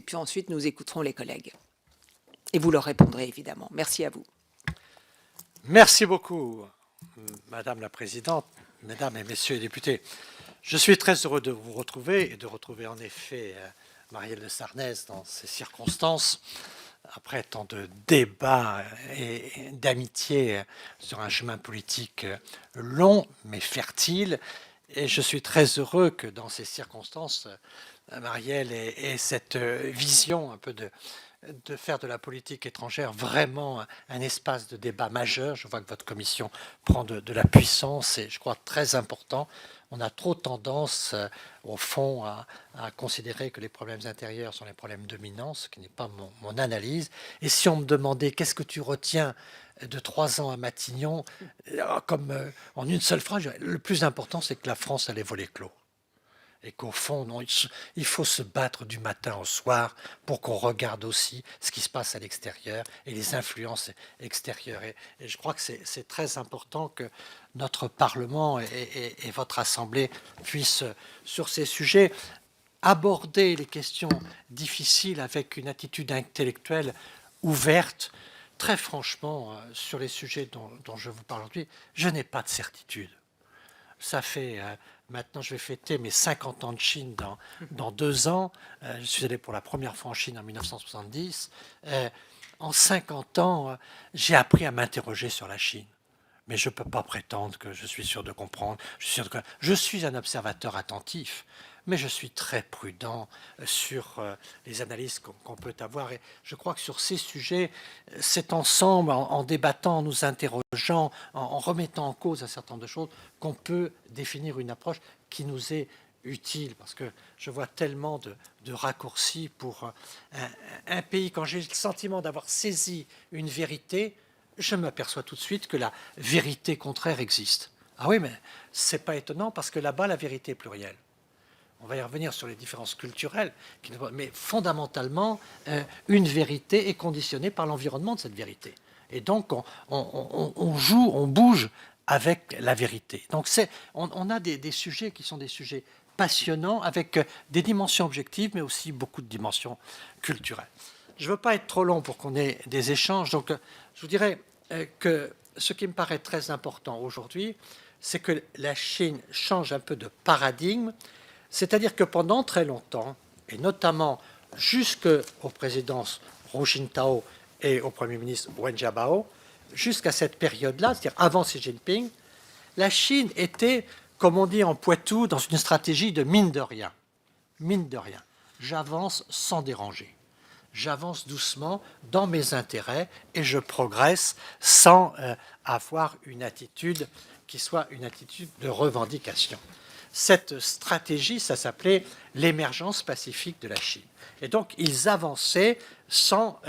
puis ensuite nous écouterons les collègues. Et vous leur répondrez évidemment. Merci à vous. Merci beaucoup, Madame la Présidente, Mesdames et Messieurs les députés. Je suis très heureux de vous retrouver et de retrouver en effet Marielle de Sarnez dans ces circonstances, après tant de débats et d'amitié sur un chemin politique long mais fertile. Et je suis très heureux que dans ces circonstances, Marielle ait cette vision un peu de faire de la politique étrangère vraiment un espace de débat majeur. Je vois que votre commission prend de la puissance et je crois très important. On a trop tendance, au fond, à considérer que les problèmes intérieurs sont les problèmes dominants, ce qui n'est pas mon analyse. Et si on me demandait qu'est-ce que tu retiens de 3 ans à Matignon, comme en une seule phrase, le plus important, c'est que la France, elle est volée clos. Et qu'au fond, non, il faut se battre du matin au soir pour qu'on regarde aussi ce qui se passe à l'extérieur et les influences extérieures. Et je crois que c'est très important que notre Parlement et votre Assemblée puissent, sur ces sujets, aborder les questions difficiles avec une attitude intellectuelle ouverte. Très franchement, sur les sujets dont je vous parle aujourd'hui, je n'ai pas de certitude. Ça fait... Maintenant, je vais fêter mes 50 ans de Chine dans 2 ans. Je suis allé pour la première fois en Chine en 1970. En 50 ans, j'ai appris à m'interroger sur la Chine. Mais je ne peux pas prétendre que je suis sûr de comprendre. Je suis un observateur attentif, mais je suis très prudent sur les analyses qu'on peut avoir. Et je crois que sur ces sujets, c'est ensemble, en débattant, en nous interrogeant, en remettant en cause un certain nombre de choses, qu'on peut définir une approche qui nous est utile. Parce que je vois tellement de raccourcis pour un pays. Quand j'ai le sentiment d'avoir saisi une vérité, je m'aperçois tout de suite que la vérité contraire existe. Ah oui, mais ce n'est pas étonnant parce que là-bas, la vérité est plurielle. On va y revenir sur les différences culturelles, mais fondamentalement, une vérité est conditionnée par l'environnement de cette vérité. Et donc, on joue, on bouge avec la vérité. Donc, on a des sujets qui sont des sujets passionnants, avec des dimensions objectives, mais aussi beaucoup de dimensions culturelles. Je ne veux pas être trop long pour qu'on ait des échanges, donc je vous dirais que ce qui me paraît très important aujourd'hui, c'est que la Chine change un peu de paradigme, c'est-à-dire que pendant très longtemps, et notamment jusqu'aux présidences Hu Jintao et au Premier ministre Wen Jiabao, jusqu'à cette période-là, c'est-à-dire avant Xi Jinping, la Chine était, comme on dit en Poitou, dans une stratégie de mine de rien. Mine de rien. J'avance sans déranger. J'avance doucement dans mes intérêts et je progresse sans avoir une attitude qui soit une attitude de revendication. Cette stratégie, ça s'appelait l'émergence pacifique de la Chine. Et donc, ils avançaient sans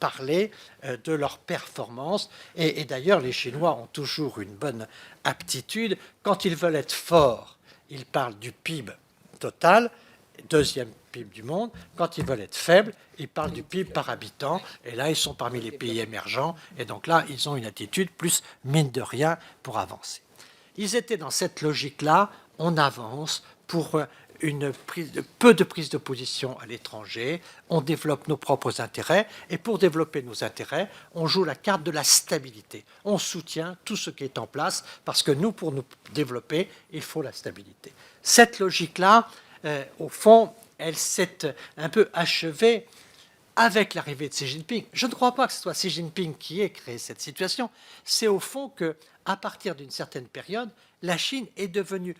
parler de leur performance. Et d'ailleurs, les Chinois ont toujours une bonne aptitude. Quand ils veulent être forts, ils parlent du PIB total, deuxième PIB du monde. Quand ils veulent être faibles, ils parlent du PIB par habitant. Et là, ils sont parmi les pays émergents. Et donc là, ils ont une attitude plus mine de rien pour avancer. Ils étaient dans cette logique-là. On avance pour peu de prise de position à l'étranger, on développe nos propres intérêts, et pour développer nos intérêts, on joue la carte de la stabilité. On soutient tout ce qui est en place, parce que nous, pour nous développer, il faut la stabilité. Cette logique-là, au fond, elle s'est un peu achevée avec l'arrivée de Xi Jinping. Je ne crois pas que ce soit Xi Jinping qui ait créé cette situation. C'est au fond qu'à partir d'une certaine période, la Chine est devenue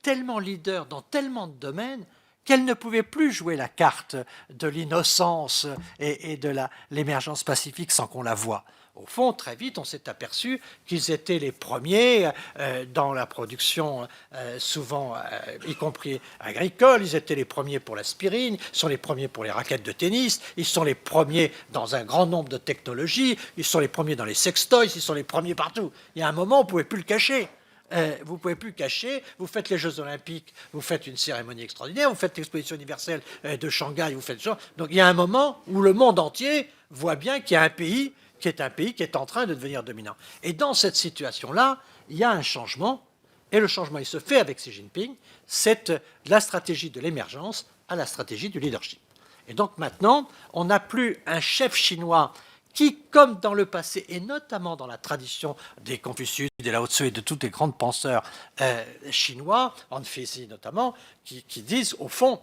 tellement leader dans tellement de domaines qu'elle ne pouvait plus jouer la carte de l'innocence et de l'émergence pacifique sans qu'on la voie. Au fond, très vite, on s'est aperçu qu'ils étaient les premiers dans la production, souvent, y compris agricole. Ils étaient les premiers pour l'aspirine, ils sont les premiers pour les raquettes de tennis, ils sont les premiers dans un grand nombre de technologies, ils sont les premiers dans les sextoys, ils sont les premiers partout. Il y a un moment, on ne pouvait plus le cacher. Vous ne pouvez plus cacher, vous faites les Jeux Olympiques, vous faites une cérémonie extraordinaire, vous faites l'exposition universelle de Shanghai, vous faites ça. Donc il y a un moment où le monde entier voit bien qu'il y a un pays qui est en train de devenir dominant. Et dans cette situation-là, il y a un changement, et le changement, il se fait avec Xi Jinping, c'est la stratégie de l'émergence à la stratégie du leadership. Et donc maintenant, on n'a plus un chef chinois qui, comme dans le passé, et notamment dans la tradition des Confucius, des Lao Tzu et de tous les grands penseurs chinois, Han Feizi notamment, qui disent, au fond,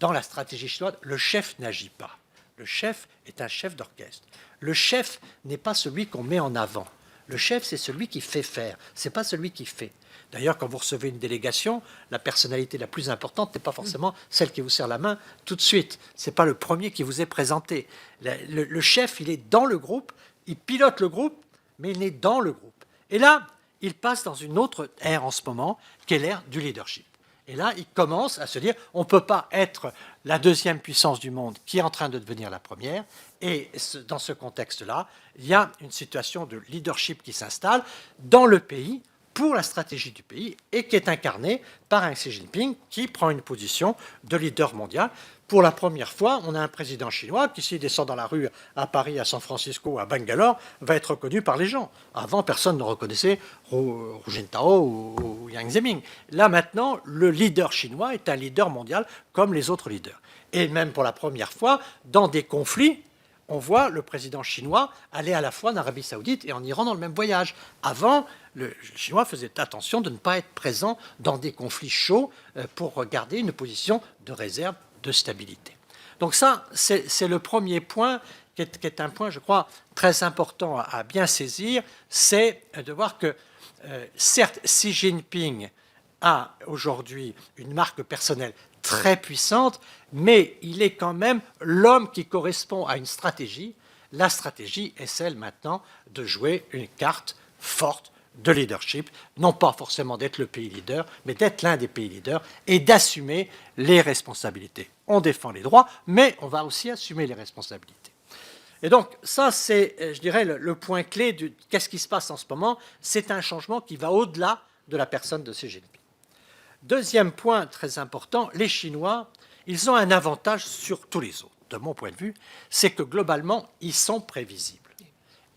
dans la stratégie chinoise, le chef n'agit pas. Le chef est un chef d'orchestre. Le chef n'est pas celui qu'on met en avant. Le chef, c'est celui qui fait faire, ce n'est pas celui qui fait. D'ailleurs, quand vous recevez une délégation, la personnalité la plus importante n'est pas forcément celle qui vous serre la main tout de suite. Ce n'est pas le premier qui vous est présenté. Le chef, il est dans le groupe, il pilote le groupe, mais il est dans le groupe. Et là, il passe dans une autre ère en ce moment, qui est l'ère du leadership. Et là, il commence à se dire, on ne peut pas être la deuxième puissance du monde qui est en train de devenir la première. Et dans ce contexte-là, il y a une situation de leadership qui s'installe dans le pays, pour la stratégie du pays, et qui est incarnée par un Xi Jinping qui prend une position de leader mondial. Pour la première fois, on a un président chinois qui, s'il descend dans la rue à Paris, à San Francisco, à Bangalore, va être reconnu par les gens. Avant, personne ne reconnaissait Hu Jintao ou Yang Zemin. Là, maintenant, le leader chinois est un leader mondial comme les autres leaders. Et même pour la première fois, dans des conflits, on voit le président chinois aller à la fois en Arabie Saoudite et en Iran dans le même voyage. Avant, le Chinois faisait attention de ne pas être présent dans des conflits chauds pour garder une position de réserve, de stabilité. Donc ça, c'est le premier point qui est un point, je crois, très important à bien saisir, c'est de voir que, certes, Xi Jinping a aujourd'hui une marque personnelle très puissante, mais il est quand même l'homme qui correspond à une stratégie. La stratégie est celle maintenant de jouer une carte forte de leadership, non pas forcément d'être le pays leader, mais d'être l'un des pays leaders et d'assumer les responsabilités. On défend les droits, mais on va aussi assumer les responsabilités. Et donc, ça, c'est, je dirais, le point clé de qu'est-ce qui se passe en ce moment. C'est un changement qui va au-delà de la personne de Xi Jinping. Deuxième point très important, les Chinois, ils ont un avantage sur tous les autres, de mon point de vue, c'est que globalement, ils sont prévisibles.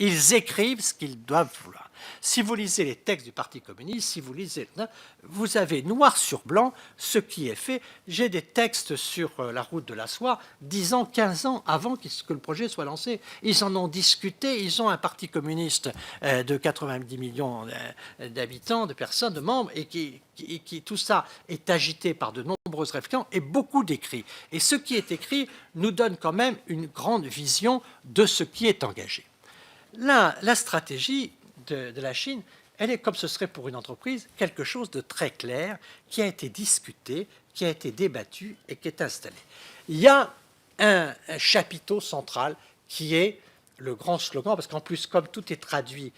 Ils écrivent ce qu'ils doivent vouloir. Si vous lisez les textes du Parti communiste, si vous lisez, vous avez noir sur blanc ce qui est fait. J'ai des textes sur la route de la soie 10 ans, 15 ans avant que le projet soit lancé. Ils en ont discuté, ils ont un Parti communiste de 90 millions d'habitants, de personnes, de membres, et qui tout ça est agité par de nombreuses réflexions et beaucoup d'écrits. Et ce qui est écrit nous donne quand même une grande vision de ce qui est engagé. Là, la stratégie de la Chine, elle est, comme ce serait pour une entreprise, quelque chose de très clair, qui a été discuté, qui a été débattu et qui est installé. Il y a un chapiteau central qui est le grand slogan, parce qu'en plus, comme tout est traduit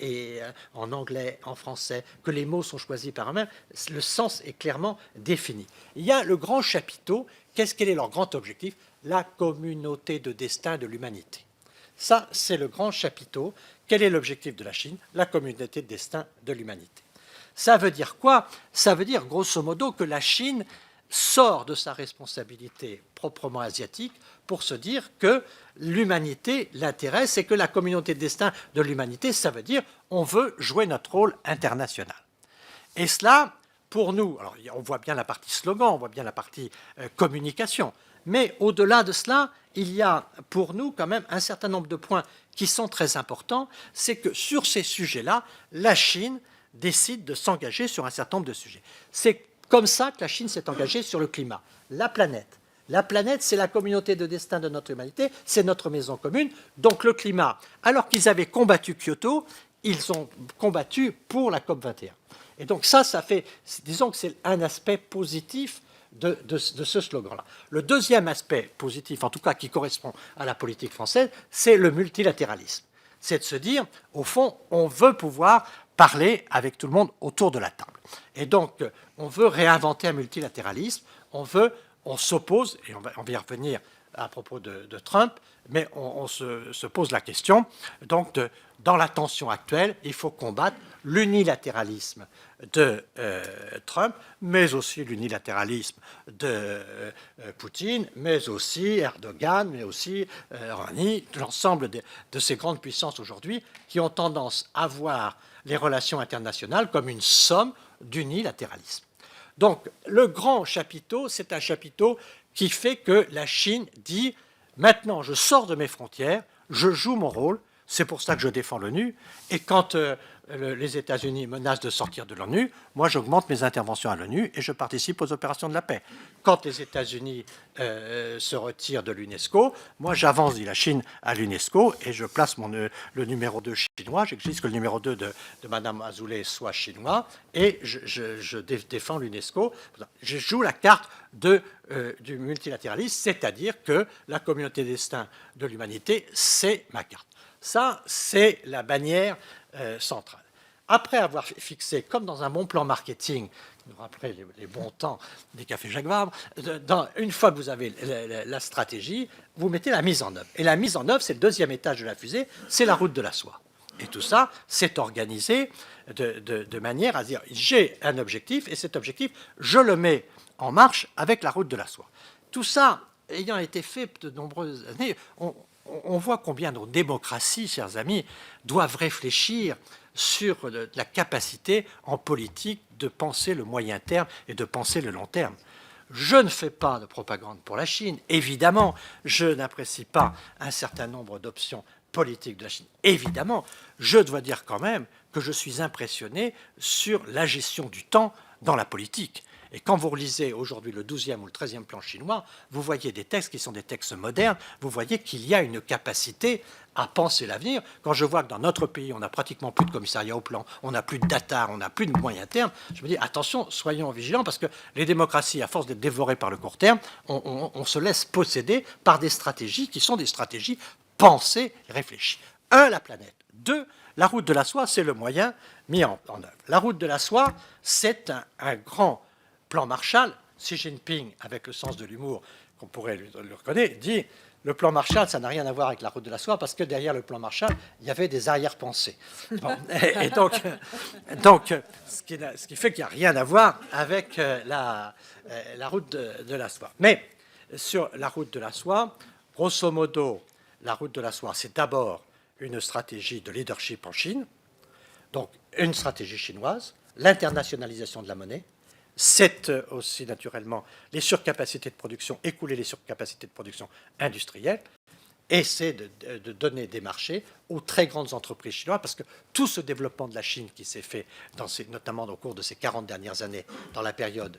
et en anglais, en français, que les mots sont choisis par eux-mêmes, le sens est clairement défini. Il y a le grand chapiteau. Quel est leur grand objectif? La communauté de destin de l'humanité. Ça, c'est le grand chapiteau. Quel est l'objectif de la Chine? La communauté de destin de l'humanité. Ça veut dire quoi? Ça veut dire, grosso modo, que la Chine sort de sa responsabilité proprement asiatique pour se dire que l'humanité l'intéresse et que la communauté de destin de l'humanité, ça veut dire on veut jouer notre rôle international. Et cela, pour nous, alors on voit bien la partie slogan, on voit bien la partie communication, mais au-delà de cela, il y a pour nous quand même un certain nombre de points qui sont très importants. C'est que sur ces sujets-là, la Chine décide de s'engager sur un certain nombre de sujets. C'est comme ça que la Chine s'est engagée sur le climat. La planète. La planète, c'est la communauté de destin de notre humanité, c'est notre maison commune. Donc le climat, alors qu'ils avaient combattu Kyoto, ils ont combattu pour la COP21. Et donc ça fait, disons que c'est un aspect positif de ce slogan-là. Le deuxième aspect positif, en tout cas qui correspond à la politique française, c'est le multilatéralisme. C'est de se dire, au fond, on veut pouvoir parler avec tout le monde autour de la table. Et donc, on veut réinventer un multilatéralisme, on s'oppose, et on va y revenir à propos de Trump, mais on se pose la question, donc dans la tension actuelle, il faut combattre l'unilatéralisme de Trump, mais aussi l'unilatéralisme de Poutine, mais aussi Erdogan, mais aussi Rouhani, l'ensemble de ces grandes puissances aujourd'hui qui ont tendance à voir les relations internationales comme une somme d'unilatéralisme. Donc, le grand chapiteau, c'est un chapiteau qui fait que la Chine dit « Maintenant, je sors de mes frontières, je joue mon rôle, c'est pour ça que je défends l'ONU, et quand les États-Unis menacent de sortir de l'ONU, moi j'augmente mes interventions à l'ONU et je participe aux opérations de la paix. Quand les États-Unis se retirent de l'UNESCO, moi j'avance, dit la Chine, à l'UNESCO et je place le numéro 2 chinois, j'exige que le numéro 2 de Mme Azoulay soit chinois et je défends l'UNESCO. Je joue la carte du multilatéralisme, c'est-à-dire que la communauté des destins de l'humanité, c'est ma carte. Ça, c'est la bannière centrale. Après avoir fixé, comme dans un bon plan marketing, nous rappelez les bons temps des cafés Jacques Vabre, une fois que vous avez la stratégie, vous mettez la mise en œuvre. Et la mise en œuvre, c'est le deuxième étage de la fusée, c'est la route de la soie. Et tout ça, c'est organisé de manière à dire, j'ai un objectif, et cet objectif, je le mets en marche avec la route de la soie. Tout ça, ayant été fait de nombreuses années, on voit combien nos démocraties, chers amis, doivent réfléchir sur la capacité en politique de penser le moyen terme et de penser le long terme. Je ne fais pas de propagande pour la Chine, évidemment. Je n'apprécie pas un certain nombre d'options politiques de la Chine, évidemment. Je dois dire quand même que je suis impressionné sur la gestion du temps dans la politique. Et quand vous relisez aujourd'hui le 12e ou le 13e plan chinois, vous voyez des textes qui sont des textes modernes, vous voyez qu'il y a une capacité à penser l'avenir. Quand je vois que dans notre pays, on n'a pratiquement plus de commissariat au plan, on n'a plus de data, on n'a plus de moyen terme, je me dis, attention, soyons vigilants, parce que les démocraties, à force d'être dévorées par le court terme, on se laisse posséder par des stratégies qui sont des stratégies pensées, réfléchies. 1, la planète. 2, la route de la soie, c'est le moyen mis en œuvre. La route de la soie, c'est un grand plan Marshall. Xi Jinping, avec le sens de l'humour qu'on pourrait lui reconnaître, dit le plan Marshall, ça n'a rien à voir avec la route de la soie, parce que derrière le plan Marshall, il y avait des arrière-pensées. Bon, et donc ce qui fait qu'il n'y a rien à voir avec la route de la soie. Mais sur la route de la soie, grosso modo, la route de la soie, c'est d'abord une stratégie de leadership en Chine, donc une stratégie chinoise, l'internationalisation de la monnaie, c'est aussi naturellement les surcapacités de production, écouler les surcapacités de production industrielle, et c'est de donner des marchés aux très grandes entreprises chinoises, parce que tout ce développement de la Chine qui s'est fait, notamment au cours de ces 40 dernières années, dans la période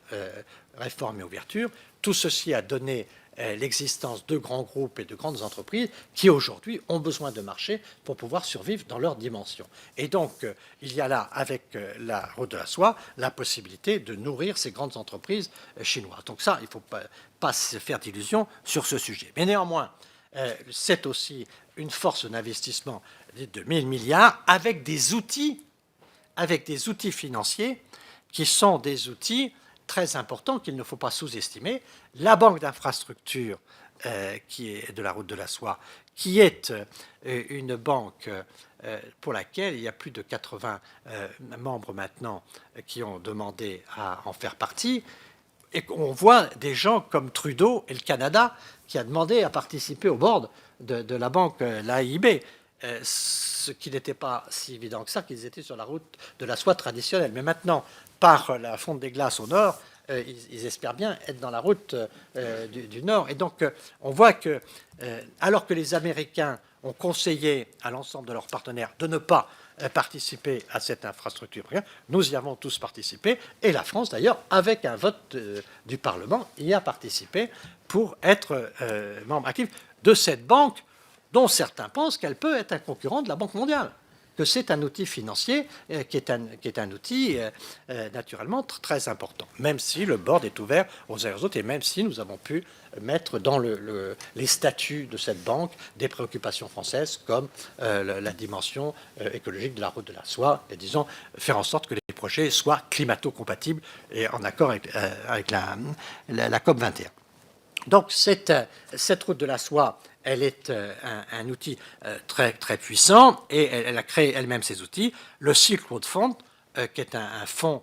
réforme et ouverture, tout ceci a donné l'existence de grands groupes et de grandes entreprises qui aujourd'hui ont besoin de marchés pour pouvoir survivre dans leur dimension. Et donc, il y a là, avec la route de la soie, la possibilité de nourrir ces grandes entreprises chinoises. Donc ça, il ne faut pas se faire d'illusions sur ce sujet. Mais néanmoins, c'est aussi une force d'investissement de 1 000 milliards avec des outils financiers qui sont des outils très important qu'il ne faut pas sous-estimer. La banque d'infrastructure qui est de la route de la soie, qui est une banque pour laquelle il y a plus de 80 membres maintenant qui ont demandé à en faire partie, et on voit des gens comme Trudeau et le Canada qui a demandé à participer au board de la banque, l'AIB, ce qui n'était pas si évident que ça, qu'ils étaient sur la route de la soie traditionnelle. Mais maintenant, par la fonte des glaces au nord, ils espèrent bien être dans la route du nord. Et donc, on voit que, alors que les Américains ont conseillé à l'ensemble de leurs partenaires de ne pas participer à cette infrastructure, nous y avons tous participé, et la France, d'ailleurs, avec un vote du Parlement, y a participé pour être membre actif de cette banque, dont certains pensent qu'elle peut être un concurrent de la Banque mondiale, que c'est un outil financier qui est un outil naturellement très important, même si le board est ouvert aux uns et aux autres, et même si nous avons pu mettre dans les statuts de cette banque des préoccupations françaises comme la dimension écologique de la route de la soie, et disons faire en sorte que les projets soient climato-compatibles et en accord avec la COP 21. Donc cette route de la soie, elle est un outil très, très puissant, et elle a créé elle-même ces outils. Le Silk Road Fund, qui est un fonds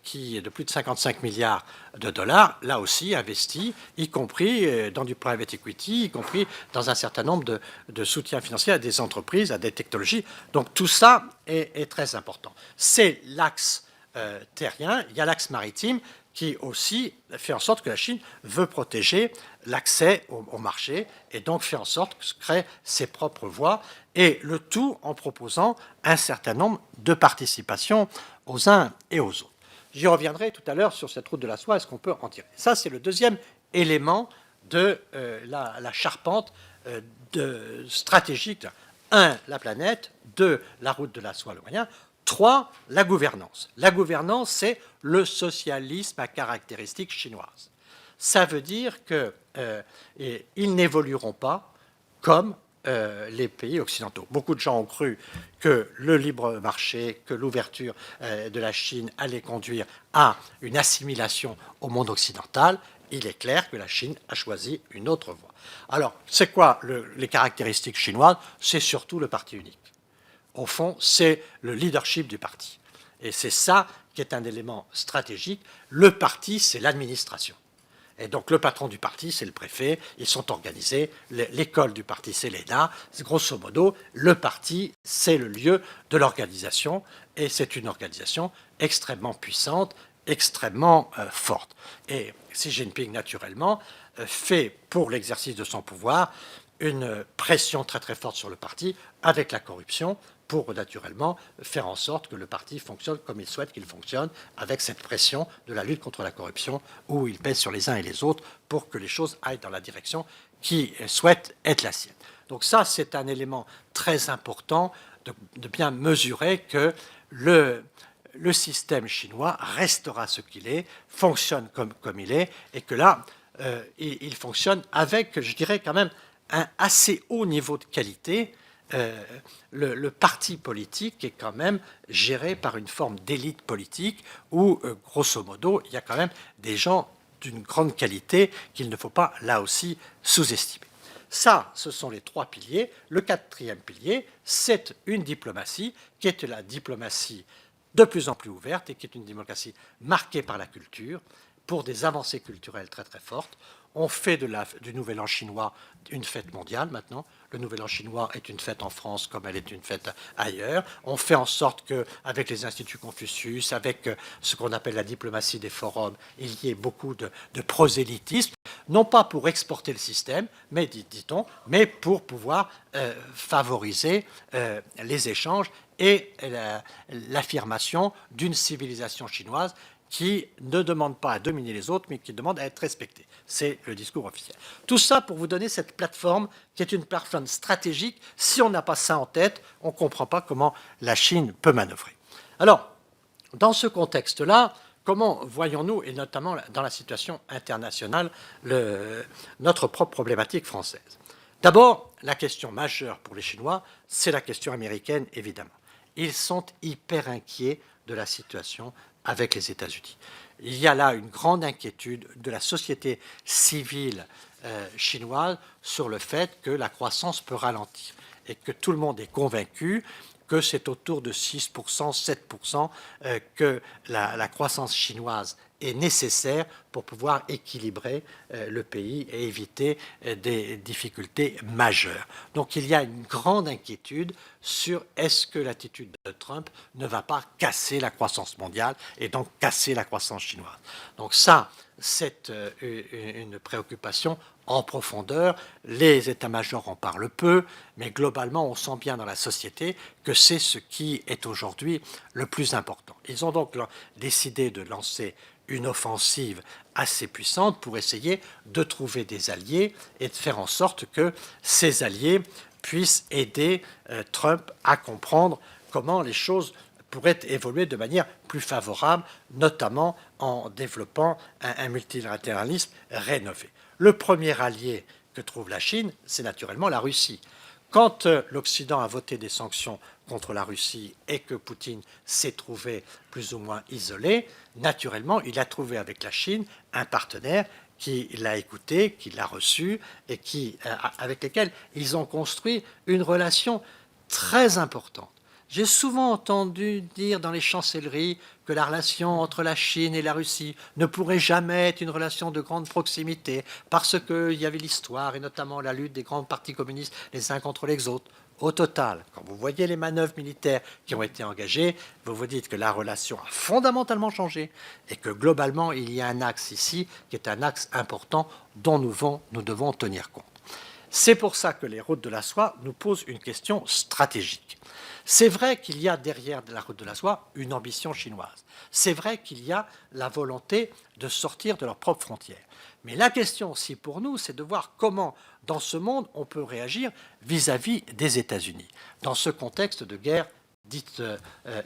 qui est de plus de 55 milliards de dollars, là aussi investi, y compris dans du private equity, y compris dans un certain nombre de soutiens financiers à des entreprises, à des technologies. Donc tout ça est très important. C'est l'axe terrien, il y a l'axe maritime, qui aussi fait en sorte que la Chine veut protéger l'accès au marché et donc fait en sorte que se crée ses propres voies, et le tout en proposant un certain nombre de participations aux uns et aux autres. J'y reviendrai tout à l'heure sur cette route de la soie, est-ce qu'on peut en tirer. Ça, c'est le deuxième élément de la charpente stratégique. 1, la planète. 2, la route de la soie, le moyen. 3, la gouvernance. La gouvernance, c'est le socialisme à caractéristiques chinoises. Ça veut dire qu'ils n'évolueront pas comme les pays occidentaux. Beaucoup de gens ont cru que le libre marché, que l'ouverture de la Chine allait conduire à une assimilation au monde occidental. Il est clair que la Chine a choisi une autre voie. Alors, c'est quoi les caractéristiques chinoises? C'est surtout le parti unique. Au fond, c'est le leadership du parti. Et c'est ça qui est un élément stratégique. Le parti, c'est l'administration. Et donc, le patron du parti, c'est le préfet. Ils sont organisés. L'école du parti, c'est l'ENA. Grosso modo, le parti, c'est le lieu de l'organisation. Et c'est une organisation extrêmement puissante, extrêmement forte. Et Xi Jinping, naturellement, fait pour l'exercice de son pouvoir une pression très très forte sur le parti avec la corruption pour naturellement faire en sorte que le parti fonctionne comme il souhaite qu'il fonctionne, avec cette pression de la lutte contre la corruption où il pèse sur les uns et les autres pour que les choses aillent dans la direction qui souhaite être la sienne. Donc ça, c'est un élément très important de bien mesurer que le système chinois restera ce qu'il est, fonctionne comme il est, et que là, il fonctionne avec, je dirais quand même, un assez haut niveau de qualité. Le parti politique est quand même géré par une forme d'élite politique où, grosso modo, il y a quand même des gens d'une grande qualité qu'il ne faut pas, là aussi, sous-estimer. Ça, ce sont les 3 piliers. Le 4e pilier, c'est une diplomatie qui est la diplomatie de plus en plus ouverte et qui est une diplomatie marquée par la culture, pour des avancées culturelles très très fortes. On fait du Nouvel An chinois une fête mondiale maintenant. Le Nouvel An chinois est une fête en France comme elle est une fête ailleurs. On fait en sorte qu'avec les instituts Confucius, avec ce qu'on appelle la diplomatie des forums, il y ait beaucoup de prosélytisme, non pas pour exporter le système, mais dit-on, mais pour pouvoir favoriser les échanges et l'affirmation d'une civilisation chinoise qui ne demande pas à dominer les autres, mais qui demande à être respectée. C'est le discours officiel. Tout ça pour vous donner cette plateforme qui est une plateforme stratégique. Si on n'a pas ça en tête, on ne comprend pas comment la Chine peut manœuvrer. Alors, dans ce contexte-là, comment voyons-nous, et notamment dans la situation internationale, notre propre problématique française? D'abord, la question majeure pour les Chinois, c'est la question américaine, évidemment. Ils sont hyper inquiets de la situation avec les États-Unis. Il y a là une grande inquiétude de la société civile chinoise sur le fait que la croissance peut ralentir et que tout le monde est convaincu que c'est autour de 6%, 7% que la croissance chinoise est nécessaire pour pouvoir équilibrer le pays et éviter des difficultés majeures. Donc il y a une grande inquiétude sur est-ce que l'attitude de Trump ne va pas casser la croissance mondiale et donc casser la croissance chinoise. Donc ça, c'est une préoccupation en profondeur. Les états-majors en parlent peu, mais globalement, on sent bien dans la société que c'est ce qui est aujourd'hui le plus important. Ils ont donc décidé de lancer une offensive assez puissante pour essayer de trouver des alliés et de faire en sorte que ces alliés puissent aider Trump à comprendre comment les choses pourraient évoluer de manière plus favorable, notamment en développant un multilatéralisme rénové. Le premier allié que trouve la Chine, c'est naturellement la Russie. Quand l'Occident a voté des sanctions contre la Russie et que Poutine s'est trouvé plus ou moins isolé, naturellement, il a trouvé avec la Chine un partenaire qui l'a écouté, qui l'a reçu et avec lesquels ils ont construit une relation très importante. J'ai souvent entendu dire dans les chancelleries que la relation entre la Chine et la Russie ne pourrait jamais être une relation de grande proximité parce qu'il y avait l'histoire et notamment la lutte des grands partis communistes les uns contre les autres. Au total, quand vous voyez les manœuvres militaires qui ont été engagées, vous vous dites que la relation a fondamentalement changé et que globalement, il y a un axe ici qui est un axe important dont nous devons tenir compte. C'est pour ça que les routes de la soie nous posent une question stratégique. C'est vrai qu'il y a derrière la route de la soie une ambition chinoise. C'est vrai qu'il y a la volonté de sortir de leurs propres frontières. Mais la question aussi pour nous, c'est de voir comment, dans ce monde, on peut réagir vis-à-vis des États-Unis, dans ce contexte de guerre dite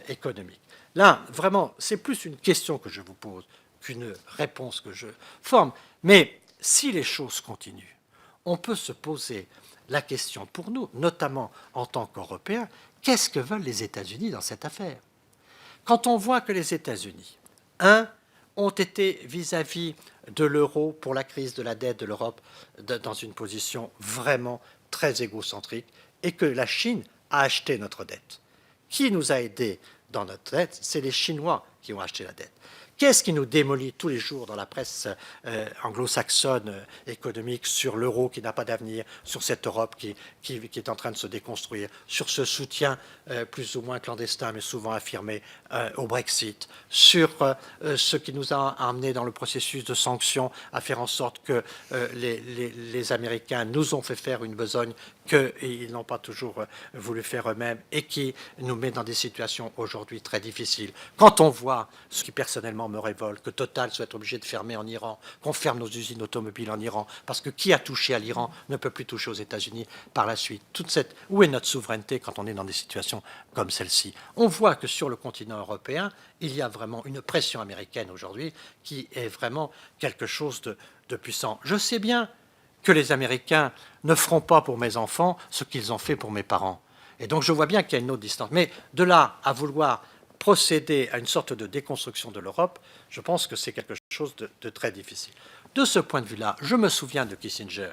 économique. Là, vraiment, c'est plus une question que je vous pose qu'une réponse que je forme. Mais si les choses continuent, on peut se poser la question pour nous, notamment en tant qu'Européens, qu'est-ce que veulent les États-Unis dans cette affaire? Quand on voit que les États-Unis, ont été vis-à-vis de l'euro pour la crise de la dette de l'Europe dans une position vraiment très égocentrique et que la Chine a acheté notre dette. Qui nous a aidés dans notre dette? C'est les Chinois qui ont acheté la dette. Qu'est-ce qui nous démolit tous les jours dans la presse anglo-saxonne économique sur l'euro qui n'a pas d'avenir, sur cette Europe qui est en train de se déconstruire, sur ce soutien plus ou moins clandestin mais souvent affirmé au Brexit, sur ce qui nous a amené dans le processus de sanctions à faire en sorte que les Américains nous ont fait faire une besogne qu'ils n'ont pas toujours voulu faire eux-mêmes et qui nous met dans des situations aujourd'hui très difficiles. Quand on voit ce qui personnellement me révolte, que Total soit obligé de fermer en Iran, qu'on ferme nos usines automobiles en Iran, parce que qui a touché à l'Iran ne peut plus toucher aux États-Unis par la suite. Où est notre souveraineté quand on est dans des situations comme celle-ci? On voit que sur le continent européen, il y a vraiment une pression américaine aujourd'hui qui est vraiment quelque chose de puissant. Je sais bien que les Américains ne feront pas pour mes enfants ce qu'ils ont fait pour mes parents. Et donc je vois bien qu'il y a une autre distance. Mais de là à vouloir procéder à une sorte de déconstruction de l'Europe, je pense que c'est quelque chose de très difficile. De ce point de vue-là, je me souviens de Kissinger.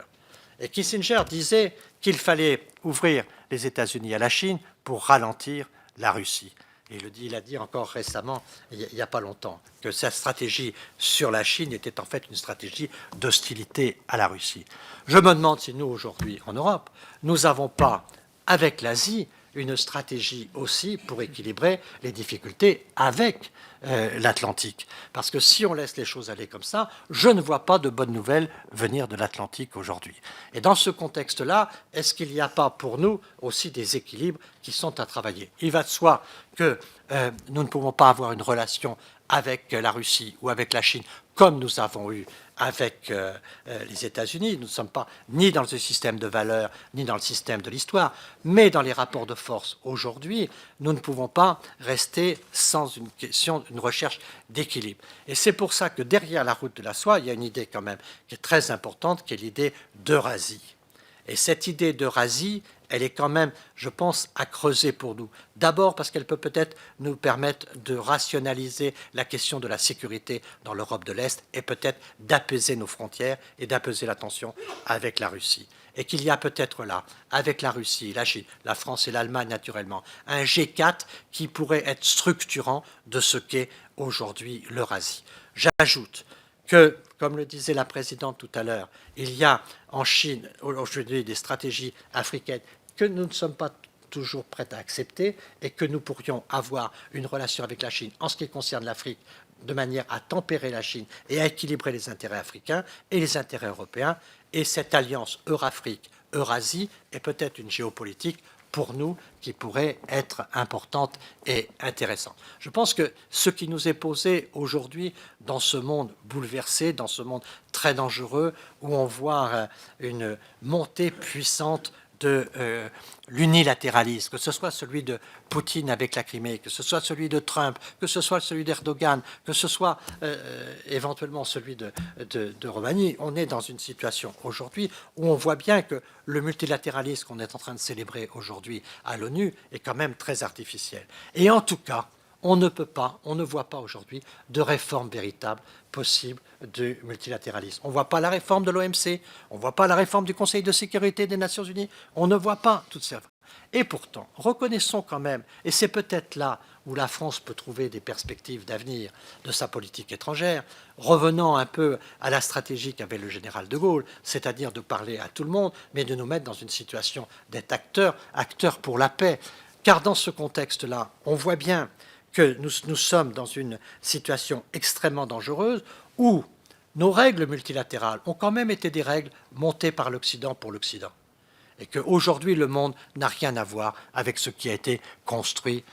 Et Kissinger disait qu'il fallait ouvrir les États-Unis à la Chine pour ralentir la Russie. Et il a dit encore récemment, il n'y a pas longtemps, que sa stratégie sur la Chine était en fait une stratégie d'hostilité à la Russie. Je me demande si nous, aujourd'hui, en Europe, nous n'avons pas, avec l'Asie, une stratégie aussi pour équilibrer les difficultés avec l'Atlantique. Parce que si on laisse les choses aller comme ça, je ne vois pas de bonnes nouvelles venir de l'Atlantique aujourd'hui. Et dans ce contexte-là, est-ce qu'il n'y a pas pour nous aussi des équilibres qui sont à travailler? Il va de soi que nous ne pouvons pas avoir une relation avec la Russie ou avec la Chine comme nous avons eu avec les États-Unis. Nous ne sommes pas ni dans le système de valeurs, ni dans le système de l'histoire, mais dans les rapports de force aujourd'hui, nous ne pouvons pas rester sans une recherche d'équilibre. Et c'est pour ça que derrière la route de la soie, il y a une idée quand même qui est très importante, qui est l'idée d'Eurasie. Et cette idée d'Eurasie, elle est quand même, je pense, à creuser pour nous. D'abord parce qu'elle peut peut-être nous permettre de rationaliser la question de la sécurité dans l'Europe de l'Est et peut-être d'apaiser nos frontières et d'apaiser la tension avec la Russie. Et qu'il y a peut-être là, avec la Russie, la Chine, la France et l'Allemagne naturellement, un G4 qui pourrait être structurant de ce qu'est aujourd'hui l'Eurasie. J'ajoute que, comme le disait la présidente tout à l'heure, il y a en Chine aujourd'hui des stratégies africaines que nous ne sommes pas toujours prêts à accepter et que nous pourrions avoir une relation avec la Chine en ce qui concerne l'Afrique de manière à tempérer la Chine et à équilibrer les intérêts africains et les intérêts européens. Et cette alliance Eurafrique, Eurasie est peut-être une géopolitique pour nous qui pourrait être importante et intéressante. Je pense que ce qui nous est posé aujourd'hui dans ce monde bouleversé, dans ce monde très dangereux, où on voit une montée puissante de l'unilatéralisme, que ce soit celui de Poutine avec la Crimée, que ce soit celui de Trump, que ce soit celui d'Erdogan, que ce soit éventuellement celui de Roumanie, on est dans une situation aujourd'hui où on voit bien que le multilatéralisme qu'on est en train de célébrer aujourd'hui à l'ONU est quand même très artificiel. Et en tout cas, on ne voit pas aujourd'hui de réforme véritable possible du multilatéralisme. On ne voit pas la réforme de l'OMC, on ne voit pas la réforme du Conseil de sécurité des Nations Unies, on ne voit pas toutes ces réformes. Et pourtant, reconnaissons quand même, et c'est peut-être là où la France peut trouver des perspectives d'avenir de sa politique étrangère, revenant un peu à la stratégie qu'avait le général de Gaulle, c'est-à-dire de parler à tout le monde, mais de nous mettre dans une situation d'être acteurs pour la paix. Car dans ce contexte-là, on voit bien que nous sommes dans une situation extrêmement dangereuse où nos règles multilatérales ont quand même été des règles montées par l'Occident pour l'Occident. Et qu'aujourd'hui, le monde n'a rien à voir avec ce qui a été construit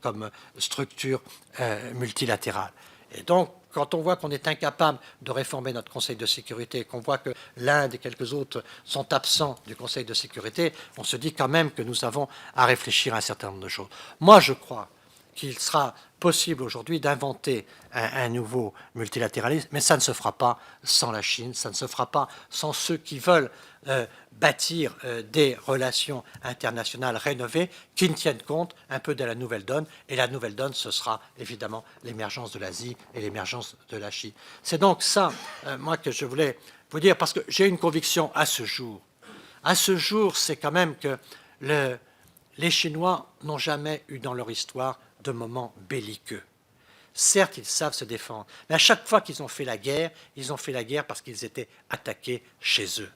comme structure multilatérale. Et donc, quand on voit qu'on est incapable de réformer notre Conseil de sécurité, qu'on voit que l'Inde et quelques autres sont absents du Conseil de sécurité, on se dit quand même que nous avons à réfléchir à un certain nombre de choses. Moi, je crois qu'il sera possible aujourd'hui d'inventer un nouveau multilatéralisme, mais ça ne se fera pas sans la Chine, ça ne se fera pas sans ceux qui veulent bâtir des relations internationales rénovées qui ne tiennent compte un peu de la nouvelle donne. Et la nouvelle donne, ce sera évidemment l'émergence de l'Asie et l'émergence de la Chine. C'est donc ça, moi, que je voulais vous dire, parce que j'ai une conviction à ce jour. À ce jour, c'est quand même que les Chinois n'ont jamais eu dans leur histoire de moments belliqueux. Certes, ils savent se défendre, mais à chaque fois qu'ils ont fait la guerre, ils ont fait la guerre parce qu'ils étaient attaqués chez eux.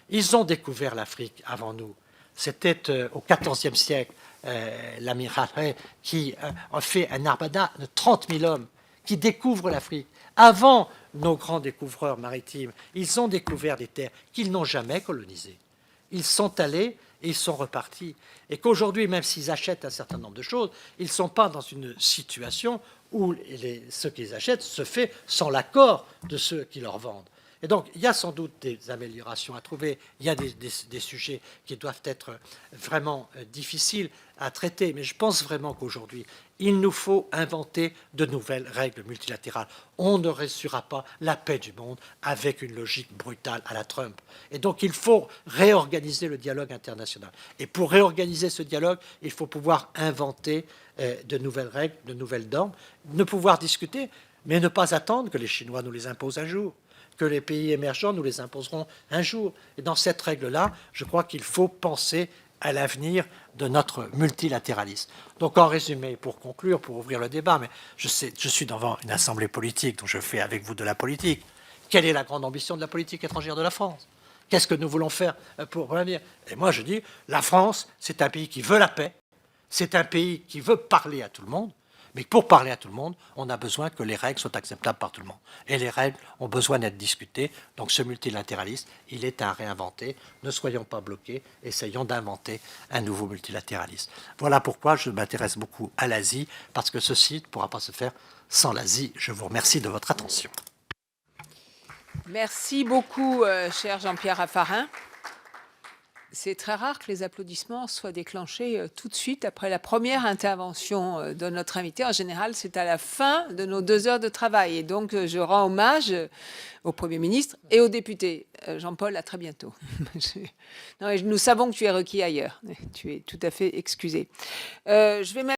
Ils ont découvert l'Afrique avant nous. C'était au XIVe siècle, l'amiral Hay qui a fait un armada de 30 000 hommes qui découvrent l'Afrique. Avant nos grands découvreurs maritimes, ils ont découvert des terres qu'ils n'ont jamais colonisées. Ils sont allés et ils sont repartis. Et qu'aujourd'hui, même s'ils achètent un certain nombre de choses, ils ne sont pas dans une situation où ce qu'ils achètent se fait sans l'accord de ceux qui leur vendent. Et donc, il y a sans doute des améliorations à trouver, il y a des sujets qui doivent être vraiment difficiles à traiter, mais je pense vraiment qu'aujourd'hui, il nous faut inventer de nouvelles règles multilatérales. On ne réussira pas la paix du monde avec une logique brutale à la Trump. Et donc, il faut réorganiser le dialogue international. Et pour réorganiser ce dialogue, il faut pouvoir inventer de nouvelles règles, de nouvelles normes, ne pouvoir discuter, mais ne pas attendre que les Chinois nous les imposent un jour, que les pays émergents nous les imposeront un jour. Et dans cette règle-là, je crois qu'il faut penser à l'avenir de notre multilatéralisme. Donc, en résumé, pour conclure, pour ouvrir le débat, mais je suis devant une assemblée politique, donc je fais avec vous de la politique. Quelle est la grande ambition de la politique étrangère de la France? Qu'est-ce que nous voulons faire pour l'avenir? Et moi, je dis, la France, c'est un pays qui veut la paix, c'est un pays qui veut parler à tout le monde, mais pour parler à tout le monde, on a besoin que les règles soient acceptables par tout le monde. Et les règles ont besoin d'être discutées. Donc ce multilatéralisme, il est à réinventer. Ne soyons pas bloqués, essayons d'inventer un nouveau multilatéralisme. Voilà pourquoi je m'intéresse beaucoup à l'Asie, parce que ceci ne pourra pas se faire sans l'Asie. Je vous remercie de votre attention. Merci beaucoup, cher Jean-Pierre Raffarin. C'est très rare que les applaudissements soient déclenchés tout de suite après la première intervention de notre invité. En général, c'est à la fin de nos 2 heures de travail. Et donc, je rends hommage au Premier ministre et aux députés. Jean-Paul, à très bientôt. Non, nous savons que tu es requis ailleurs. Tu es tout à fait excusé. Je vais